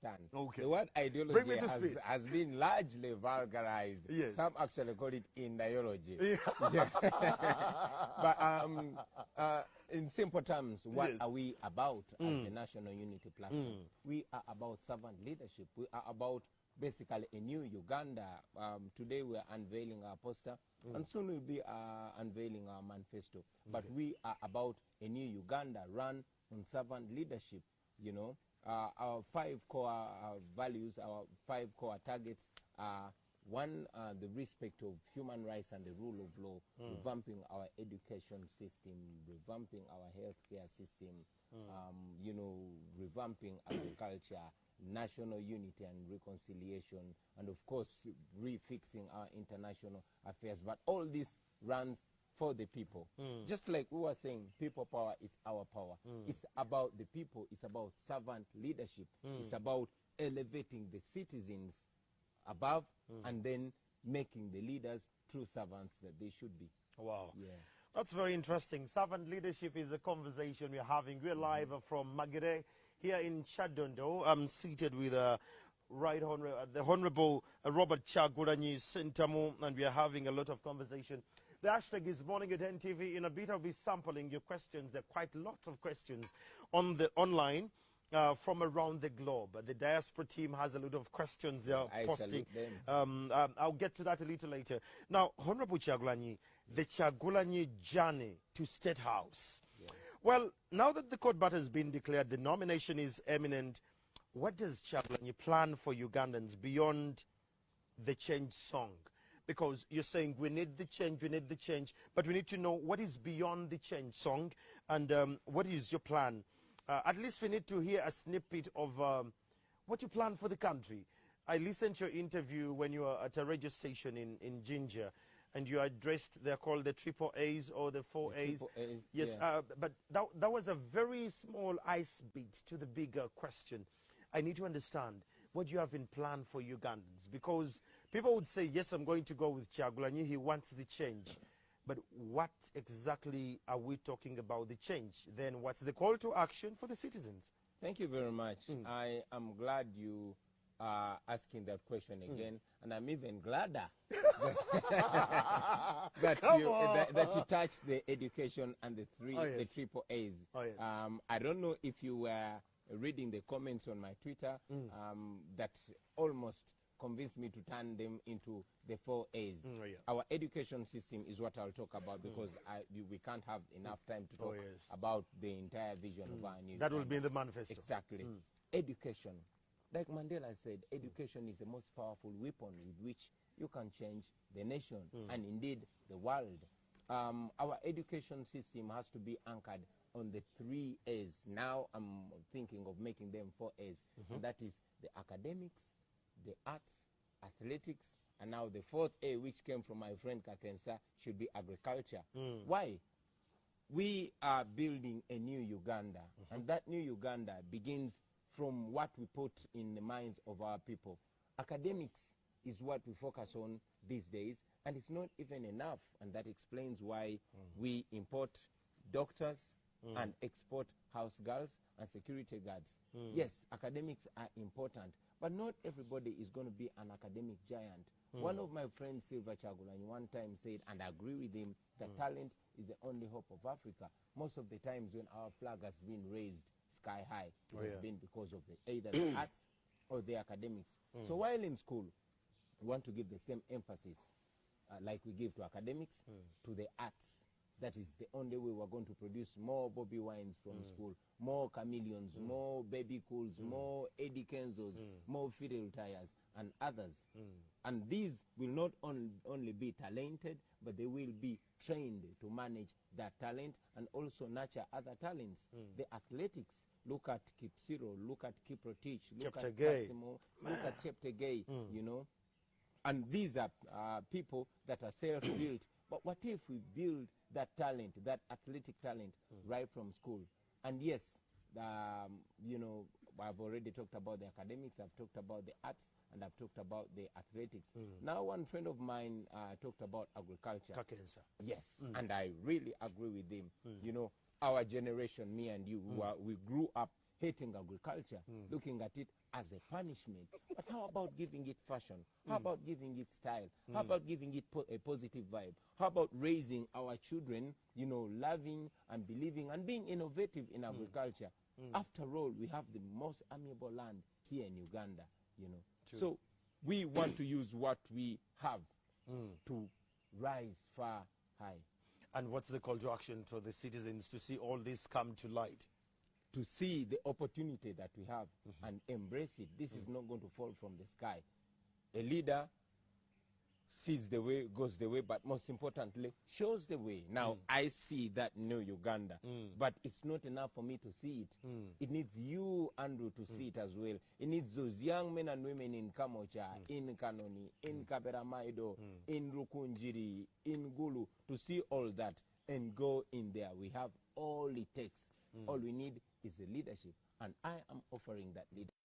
understand. Okay. The word ideology has been largely vulgarized. Yes. Some actually call it ideology. Yeah. But in simple terms, what are we about as the National Unity Platform? We are about servant leadership. We are about basically a new Uganda. Today we are unveiling our poster, and soon we'll be unveiling our manifesto. But we are about a new Uganda run on servant leadership. You know, our 5 core values, our 5 core targets are: one, the respect of human rights and the rule of law, revamping our education system, revamping our healthcare system, you know, revamping agriculture, national unity and reconciliation, and of course refixing our international affairs. But all this runs for the people. Just like we were saying, people power is our power. It's about the people. It's about servant leadership. It's about elevating the citizens above and then making the leaders true servants that they should be. Wow. Yeah. That's very interesting. Servant leadership is a conversation we're having. We're live from Magere here in Chadondo. I'm seated with the Honorable Robert KYAGULANYI SENTAMU, and we are having a lot of conversation. The hashtag is Morning at NTV. In a bit, I'll be sampling your questions. There are quite lots of questions on the online from around the globe. The diaspora team has a lot of questions they are posting. I'll get to that a little later. Now, Honorable KYAGULANYI, the KYAGULANYI journey to State House. Yeah. Well, now that the court battle has been declared, the nomination is imminent. What does KYAGULANYI plan for Ugandans beyond the change song? Because you're saying we need the change, but we need to know what is beyond the change song, and what is your plan? At least we need to hear a snippet of what you plan for the country. I listened to your interview when you were at a radio station in Ginger, and you addressed, they're called the triple A's or the 4 A's. Yes, yeah. But that was a very small ice beat to the bigger question. I need to understand what you have in plan for Ugandans, because people would say, yes, I'm going to go with KYAGULANYI, he wants the change. But what exactly are we talking about the change? Then what's the call to action for the citizens? Thank you very much. I am glad you are asking that question again, and I'm even gladder that you touched the education and the triple A's. I don't know if you were reading the comments on my Twitter that almost convinced me to turn them into the 4 A's. Our education system is what I'll talk about, because we can't have enough time to talk about the entire vision of our new That will be in the manifesto. Exactly. Education. Like Mandela said, education is the most powerful weapon with which you can change the nation and indeed the world. Our education system has to be anchored on the 3 A's. Now I'm thinking of making them 4 A's. And that is the academics, the arts, athletics, and now the 4th A, which came from my friend Kakensa, should be agriculture. Why? We are building a new Uganda, and that new Uganda begins from what we put in the minds of our people. Academics is what we focus on these days, and it's not even enough, and that explains why we import doctors and export house girls and security guards. Yes, academics are important, but not everybody is going to be an academic giant. One of my friends, Silva KYAGULANYI, one time said, and I agree with him, that talent is the only hope of Africa. Most of the times when our flag has been raised sky high, it has been because of either the arts or the academics. So while in school, we want to give the same emphasis like we give to academics, to the arts. That is the only way we're going to produce more Bobiwines from school, more chameleons, more baby cools, more Eddie Kenzos, more Fidel tires, and others. And these will not only be talented, but they will be trained to manage that talent and also nurture other talents. The athletics, look at Kipsiro, look at Kiprotich, look at Kasimo, look at Cheptegei, you know. And these are people that are self-built. But what if we build that talent, that athletic talent, right from school? And yes, you know, I've already talked about the academics, I've talked about the arts, and I've talked about the athletics. Now, one friend of mine talked about agriculture. Kakensa. Yes, and I really agree with him. You know, our generation, me and you, we grew up hating agriculture, looking at it as a punishment. But how about giving it fashion? How about giving it style? How about giving it a positive vibe? How about raising our children, you know, loving and believing and being innovative in agriculture? After all, we have the most amiable land here in Uganda, you know. True. So we want to use what we have to rise far high. And what's the call to action for the citizens to see all this come to light? To see the opportunity that we have and embrace it. This is not going to fall from the sky. A leader sees the way, goes the way, but most importantly, shows the way. Now, I see that new Uganda, but it's not enough for me to see it. It needs you, Andrew, to see it as well. It needs those young men and women in Kamocha, in Kanoni, in Kaberamaido, in Rukunjiri, in Gulu, to see all that and go in there. We have all it takes. All we need is the leadership, and I am offering that leadership.